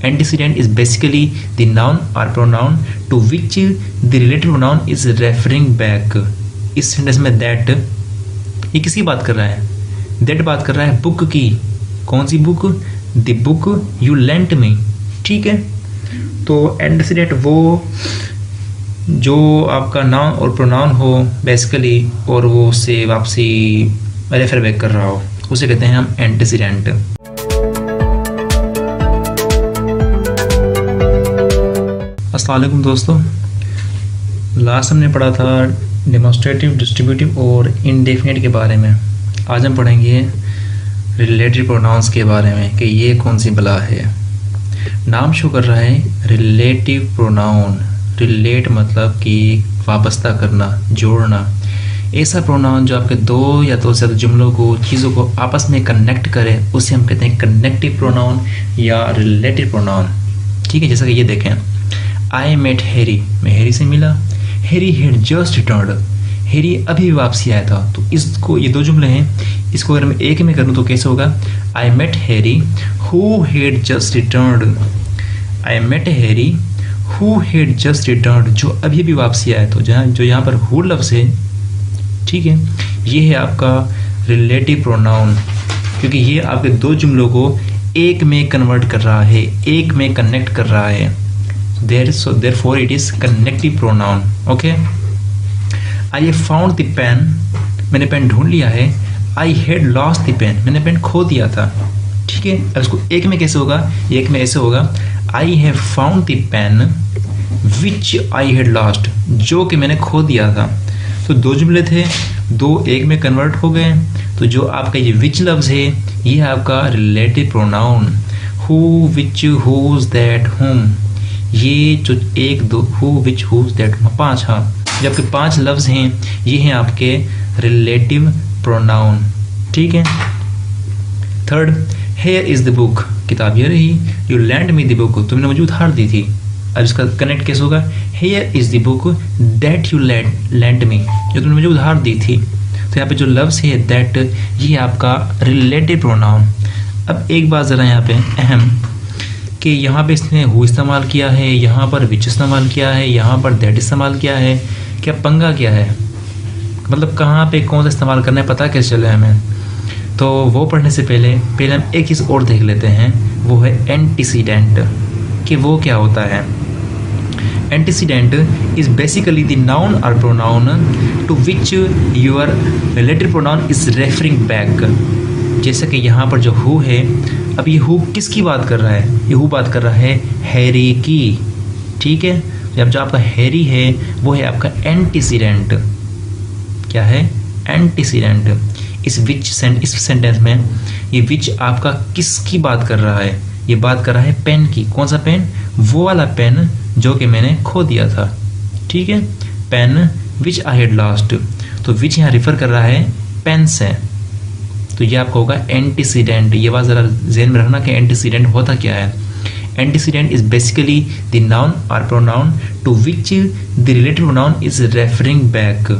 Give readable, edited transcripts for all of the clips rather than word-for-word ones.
Antecedent is basically the noun और pronoun to which the relative pronoun is referring back. इस sentence में that, ये किसकी बात कर रहा है? दैट बात कर रहा है बुक की। कौन सी book? The book you lent me. ठीक है, तो एंटीसीडेंट वो जो आपका नाउन और प्रोनाउन हो बेसिकली, और वो उससे वापसी रेफर बैक कर रहा हो, उसे कहते हैं हम एंटीसीडेंट। अस्सलाम वालेकुम दोस्तों, लास्ट हमने पढ़ा था डेमोन्स्ट्रेटिव, डिस्ट्रीब्यूटिव और इंडेफिनिट के बारे में। आज हम पढ़ेंगे रिलेटिव प्रोनाउंस के बारे में कि ये कौन सी बला है। नाम शो कर रहा है रिलेटिव प्रोनाउन। रिलेट मतलब कि वाबस्ता करना, जोड़ना। ऐसा प्रोनाउन जो आपके दो या दो से ज़्यादा जुमलों को, चीज़ों को आपस में कनेक्ट करे, उसे हम कहते हैं कनेक्टिव प्रोनाउन या रिलेटिव प्रोनाउन। ठीक है, जैसा कि ये देखें, आई मेट हैरी, मैं हैरी से मिला। Harry had just returned, Harry अभी वापसी आया था। तो इसको, ये दो जुमले हैं, इसको अगर मैं एक में करूँ तो कैसे होगा? I met Harry who had just returned. I met Harry who had just returned, जो अभी भी वापसी आया। तो जो यहाँ पर हु लफ्ज़ है, ठीक है, ये है आपका रिलेटिव प्रोनाउन, क्योंकि ये आपके दो जुमलों को एक में कन्वर्ट कर रहा है, एक में कनेक्ट कर रहा है। Therefore it is connective pronoun. Okay. I have found the pen, मैंने पेन ढूंढ लिया है। I had lost the pen, मैंने पेन खो दिया था। ठीक है, अब इसको एक में कैसे होगा? एक में ऐसे होगा, I have found the pen which I had lost, जो कि मैंने खो दिया था। तो दो जुमले थे, दो एक में कन्वर्ट हो गए। तो जो आपका ये विच लफ्ज़ है, ये है आपका relative pronoun. Who, which, whose, that, whom, ये जो एक, दो, हु, विच, हुज, दैट, पांच, हाँ, जो आपके पांच लफ्ज़ हैं, ये हैं आपके रिलेटिव प्रोनाउन। ठीक है। Third, hair is the book, किताब ये रही। You lent me the book, तुमने मुझे उधार दी थी। अब इसका कनेक्ट कैसे होगा? Here is the book that you lent me, जो तुमने मुझे उधार दी थी। तो यहाँ पे जो लफ्ज़ है दैट, ये आपका रिलेटिव प्रोनाउन। अब एक बात ज़रा यहाँ पे अहम, कि यहाँ पे इसने हु इस्तेमाल किया है, यहाँ पर विच इस्तेमाल किया है, यहाँ पर दैट इस्तेमाल किया है। क्या पंगा क्या है? मतलब कहाँ पे कौन सा इस्तेमाल करना है, पता कैसे चले हमें? तो वो पढ़ने से पहले हम एक चीज़ और देख लेते हैं, वो है एंटीसीडेंट, कि वो क्या होता है। Antecedent is basically the noun और pronoun to which your relative pronoun is referring back. जैसे कि यहाँ पर जो हु है, अब ये हु किसकी बात कर रहा है? ये हु बात कर रहा है हैरी की। ठीक है, जब जो आपका हैरी है वो है आपका एंटीसीडेंट। क्या है? एंटीसीडेंट। इस सेंटेंस में ये विच आपका किसकी बात कर रहा है? ये बात कर रहा है पेन की। कौन सा पेन? वो वाला पेन जो कि मैंने खो दिया था। ठीक है, pen which I had lost. तो विच यहाँ रिफर कर रहा है पेन से। तो ये आपका होगा एंटीसीडेंट। ये बात ज़रा ज़हन में रखना कि एंटीसीडेंट होता क्या है। Antecedent is basically the noun और pronoun to which the relative pronoun is referring back.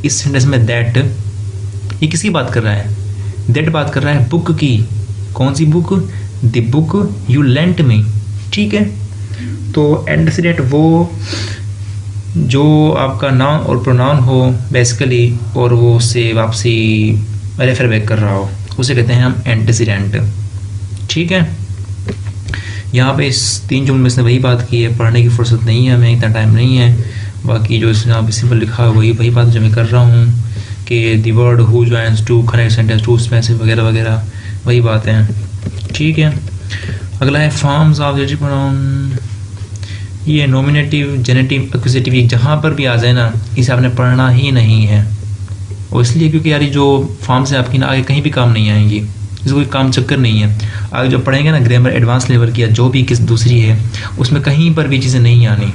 इस सेंटेंस में दैट, ये किसकी बात कर रहा है? दैट बात कर रहा है बुक की। कौन सी book? The book you lent me. ठीक है, तो एंटीसीडेंट वो जो आपका नाउन और प्रोनाउन हो बेसिकली, और वो उससे वापसी रेफर बैक कर रहा हो, उसे कहते हैं हम एंटीसीडेंट। ठीक है, यहाँ पे इस तीन जुमले में इसने वही बात की है। पढ़ने की फुर्सत नहीं है हमें, इतना टाइम नहीं है। बाकी जो इसने यहाँ पे सिंपल लिखा है वही बात जो मैं कर रहा हूँ, कि the word who joins to connect sentence to specific वगैरह वगैरह, वही बात है। ठीक है, अगला है फॉर्म्स ऑफ रिलेटिव प्रोनाउन। ये नॉमिनेटिव, जेनेटिव, एक्विजिटिव, ये जहाँ पर भी आ जाए ना, इसे आपने पढ़ना ही नहीं है। और इसलिए क्योंकि यार जो फॉर्म्स है आपकी ना आगे कहीं भी काम नहीं आएंगी, इसको कोई काम चक्कर नहीं है। आगे जो पढ़ेंगे ना ग्रामर एडवांस लेवल की या जो भी किस दूसरी है, उसमें कहीं पर भी चीज़ें नहीं आनी।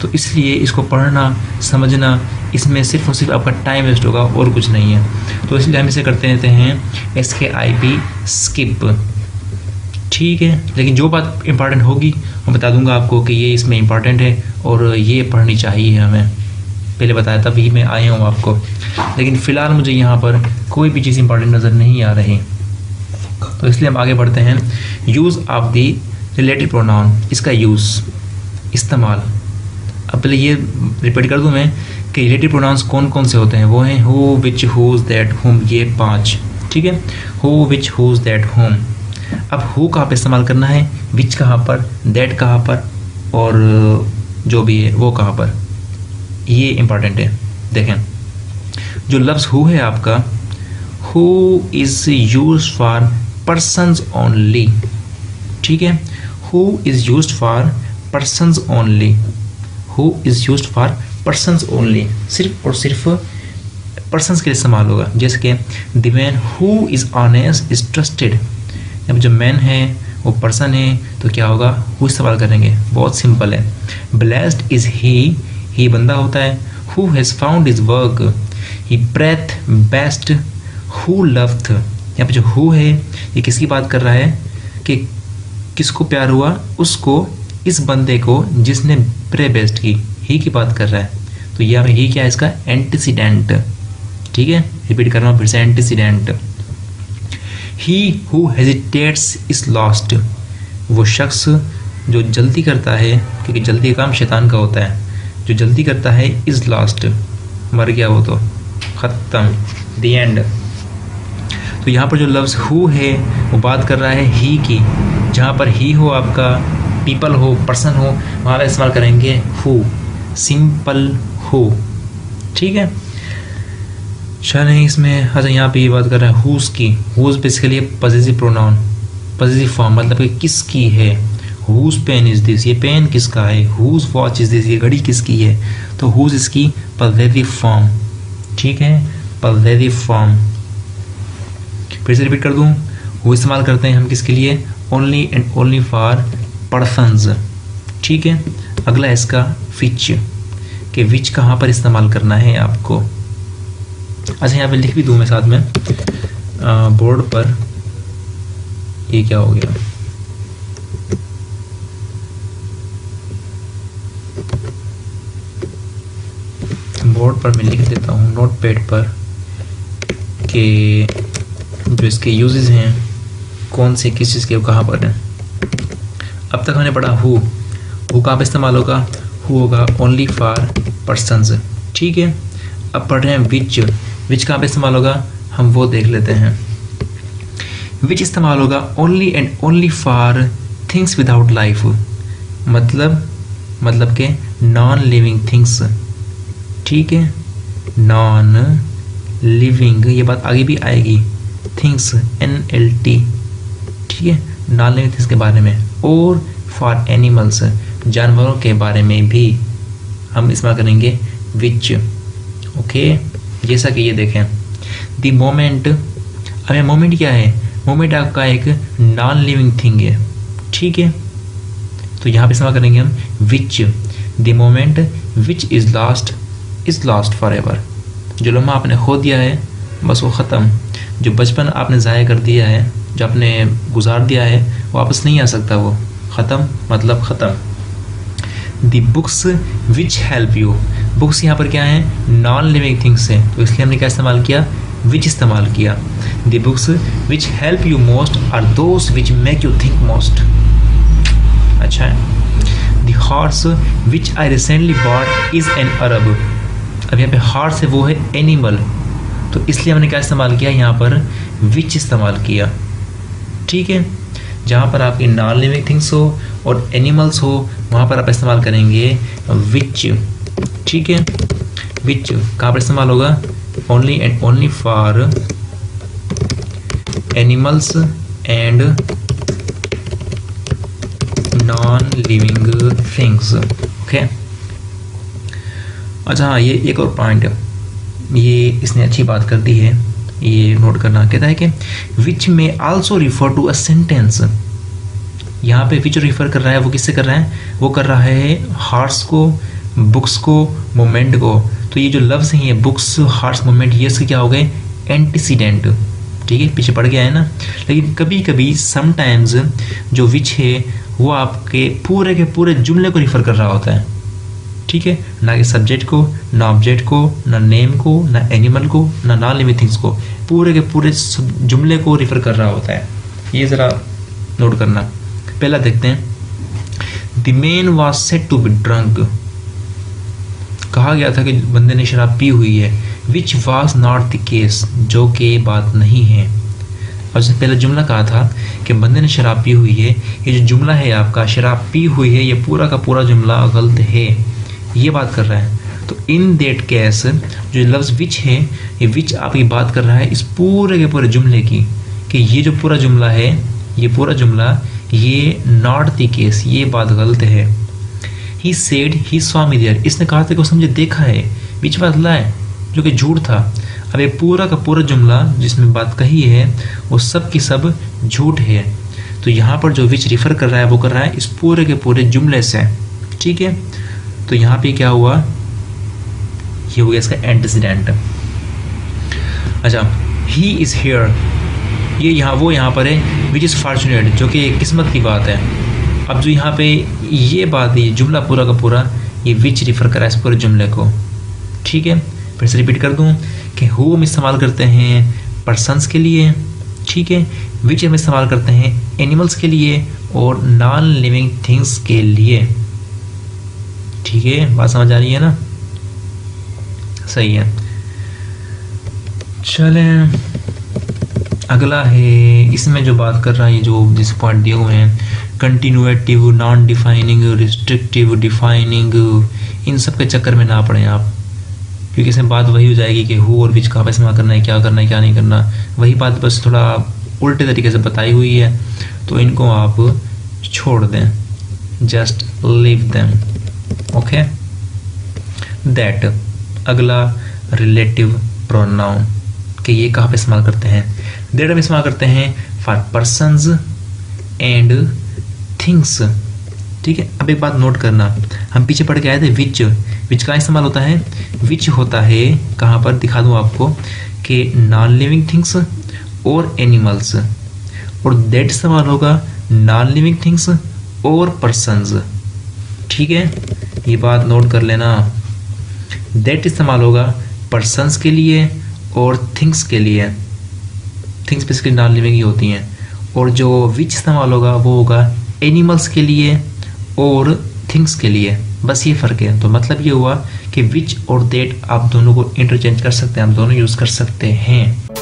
तो इसलिए इसको पढ़ना, समझना, इसमें सिर्फ और सिर्फ आपका टाइम वेस्ट होगा और कुछ नहीं है। तो इसलिए हम इसे करते रहते हैं SKIP, स्किप। ठीक है, लेकिन जो बात इंपॉर्टेंट होगी मैं बता दूंगा आपको कि ये इसमें इंपॉर्टेंट है और ये पढ़नी चाहिए हमें। पहले बताया तभी मैं आया हूँ आपको, लेकिन फ़िलहाल मुझे यहाँ पर कोई भी चीज़ इंपॉर्टेंट नज़र नहीं आ रही। तो इसलिए हम आगे बढ़ते हैं। Use of the relative pronoun, इसका यूज़, इस्तेमाल। अब पहले ये रिपीट कर दूं मैं कि रिलेटिव प्रोनाउंस कौन कौन से होते हैं। वो हैं who, which, whose, that, whom, ये 5, ठीक है। हु, विच, हुज, दैट, हुम। अब हु कहाँ पे इस्तेमाल करना है, विच कहाँ पर, दैट कहाँ पर, और जो भी है वो कहाँ पर, ये इंपॉर्टेंट है। देखें, जो लफ्ज़ हु है आपका, who is use for persons only, ठीक है। Who is use for persons only, who is use for persons only, सिर्फ और सिर्फ पर्सन्स के लिए इस्तेमाल होगा। जैसे कि the man who is honest is trusted, अब जो मैन है वो पर्सन है तो क्या होगा, हु इस्तेमाल करेंगे, बहुत सिंपल है। ब्लेस्ड इज़ ही बंदा होता है। Who has found his work, he prayeth best, who loveth, यहाँ पे जो हु है ये किसकी बात कर रहा है कि किसको प्यार हुआ, उसको, इस बंदे को जिसने प्रे बेस्ट की बात कर रहा है। तो यहाँ पे ही क्या है, इसका एंटीसीडेंट, ठीक है। रिपीट कर रहा हूँ फिर से, antecedent. He who hesitates is lost, वो शख्स जो जल्दी करता है, क्योंकि जल्दी का काम शैतान का होता है, जो जल्दी करता है इज लॉस्ट, मर गया वो तो, ख़त्म, द एंड। तो यहाँ पर जो लफ्ज़ हु है वो बात कर रहा है ही की। जहाँ पर ही हो आपका, पीपल हो, पर्सन हो, वहाँ पर इस्तेमाल करेंगे हु, सिंपल हु, ठीक है। चलें इसमें, अच्छा यहाँ पे ये बात कर रहा है हुज की। Whose basically possessive pronoun, possessive form, मतलब कि किसकी है। हुज पेन इज दिस, ये पेन किसका है। हुज वॉच इज दिस, ये घड़ी किसकी है। तो हुज इसकी पॉसेसिव फॉर्म, ठीक है, पॉसेसिव फॉर्म। फिर से रिपीट कर दूँ, वो इस्तेमाल करते हैं हम किसके लिए, only and only for persons, ठीक है। अगला है इसका विच, कि विच कहाँ पर इस्तेमाल करना है आपको। अच्छा यहाँ पे लिख भी दूँ मैं साथ में बोर्ड पर, ये क्या हो गया, बोर्ड पर मैं लिख देता हूँ नोट पैड पर कि जो इसके यूजेस हैं कौन से, किस चीज़ के, कहाँ पर हैं। अब तक हमने पढ़ा हु कहाँ पर इस्तेमाल होगा, हु होगा ओनली फॉर पर्सन्स, ठीक है। अब पढ़ रहे हैं विच कहाँ पे इस्तेमाल होगा, हम वो देख लेते हैं। विच इस्तेमाल होगा only and only for things without life, मतलब के नॉन लिविंग थिंग्स, ठीक है। नॉन लिविंग, ये बात आगे भी आएगी, थिंग्स NLT, ठीक है, नॉन लिविंग थिंग्स के बारे में। और फॉर एनिमल्स, जानवरों के बारे में भी हम इस्तेमाल करेंगे विच, ओके। जैसा कि ये देखें द मोमेंट, अब मोमेंट क्या है, मोमेंट आपका एक नॉन लिविंग थिंग है, ठीक है। तो यहाँ पे इस्तेमाल करेंगे हम which, the moment which is lost for ever, जो लम्हा आपने खो दिया है बस वो ख़त्म, जो बचपन आपने ज़ाया कर दिया है, जो आपने गुजार दिया है वापस नहीं आ सकता, वो ख़त्म, मतलब ख़त्म। The books which help you, books यहाँ पर क्या है, नॉन लिविंग थिंग्स है, तो इसलिए हमने क्या इस्तेमाल किया, विच इस्तेमाल किया। The books which help you most are those which make you think most, अच्छा है। The horse which I recently bought is an Arab, अब यहाँ पे हॉर्स है वो है एनिमल, तो इसलिए हमने क्या इस्तेमाल किया, यहाँ पर विच इस्तेमाल किया, ठीक है। जहाँ पर आपकी नॉन लिविंग थिंग्स हो और एनिमल्स हो वहाँ पर आप इस्तेमाल करेंगे विच, ठीक है। विच कहाँ पर इस्तेमाल होगा, only and only for animals and non living things, okay. अच्छा हाँ, ये एक और पॉइंट, ये इसने अच्छी बात कर दी है, ये नोट करना। कहता है कि which may also refer to a sentence, यहाँ पे विच रिफर कर रहा है, वो किससे कर रहा है, वो कर रहा है हार्ट्स को, बुक्स को, मोमेंट को। तो ये जो लफ्ज़ हैं, बुक्स, हार्ट्स, मोमेंट, ये इसके क्या हो गए, एंटीसीडेंट, ठीक है, पीछे पड़ गया है ना। लेकिन कभी कभी समटाइम्स जो विच है वो आपके पूरे के पूरे जुमले को रिफ़र कर रहा होता है, ठीक है, ना कि सब्जेक्ट को, ना ऑब्जेक्ट को, ना नेम को, ना एनिमल को, ना नॉन लिविंग थिंग्स को, पूरे के पूरे जुमले को रिफ़र कर रहा होता है। ये ज़रा नोट करना। पहला देखते हैं, the man was said to be drunk, कहा गया था कि बंदे ने शराब पी हुई है, which was not the case, जो कि बात नहीं है। और जैसे पहला जुमला कहा था कि बंदे ने शराब पी हुई है, ये जो जुमला है आपका शराब पी हुई है, ये पूरा का पूरा जुमला गलत है, ये बात कर रहा है। तो इन दैट केस जो लफ्ज़ विच है, ये विच आपकी बात कर रहा है इस पूरे के पूरे जुमले की, कि ये जो पूरा जुमला है, ये पूरा जुमला ये नॉट द केस, ये बात गलत है। He said he saw me there, इसने कहा था कि उसने मुझे देखा है, विच वाज लाई, जो कि झूठ था। अब ये पूरा का पूरा जुमला जिसमें बात कही है वो सब की सब झूठ है। तो यहाँ पर जो विच रिफ़र कर रहा है वो कर रहा है इस पूरे के पूरे जुमले से, ठीक है। तो यहाँ पे क्या हुआ, ये हो गया इसका एंटीसीडेंट। अच्छा, ही इज़ हियर, ये यहाँ पर है विच इज़ फॉर्चुनेट, जो कि किस्मत की बात है। अब जो यहाँ पे ये बात है, जुमला पूरा का पूरा ये विच रिफ़र कर रहा है इस पूरे जुमले को, ठीक है। फिर से रिपीट कर दूँ कि हु हम इस्तेमाल करते हैं पर्सन्स के लिए, ठीक है। विच हम इस्तेमाल करते हैं एनिमल्स के लिए और नॉन लिविंग थिंग्स के लिए, ठीक है। बात समझ आ रही है ना, सही है। चलें अगला है, इसमें जो बात कर रहा है, ये जो जिस पॉइंट दिए हुए हैं, कंटिन्यूएटिव, नॉन डिफाइनिंग, रिस्ट्रिक्टिव, डिफाइनिंग, इन सब के चक्कर में ना पड़े आप, क्योंकि इसमें बात वही हो जाएगी कि हु और विच कहाँ पे इस्तेमाल करना है, क्या करना है, क्या नहीं करना, वही बात बस थोड़ा उल्टे तरीके से बताई हुई है, तो इनको आप छोड़ दें, just leave them, okay. That, अगला रिलेटिव प्रोनाउन, कि ये कहाँ पे इस्तेमाल करते हैं, दैट हम इस्तेमाल करते हैं फॉर पर्सन्स एंड थिंग्स, ठीक है। अब एक बात नोट करना, हम पीछे पढ़ के आए थे विच का इस्तेमाल होता है, विच होता है कहाँ पर, दिखा दूँ आपको, कि नॉन लिविंग थिंग्स और एनिमल्स, और दैट इस्तेमाल होगा नॉन लिविंग थिंग्स और पर्सन्स, ठीक है। ये बात नोट कर लेना, दैट इस्तेमाल होगा पर्सन्स के लिए और थिंग्स के लिए, थिंग्स बेसिकली नॉन लिविंग ही होती हैं, और जो विच इस्तेमाल होगा वो होगा एनिमल्स के लिए और थिंग्स के लिए, बस ये फ़र्क है। तो मतलब ये हुआ कि विच और दैट आप दोनों को इंटरचेंज कर सकते हैं, आप दोनों यूज़ कर सकते हैं।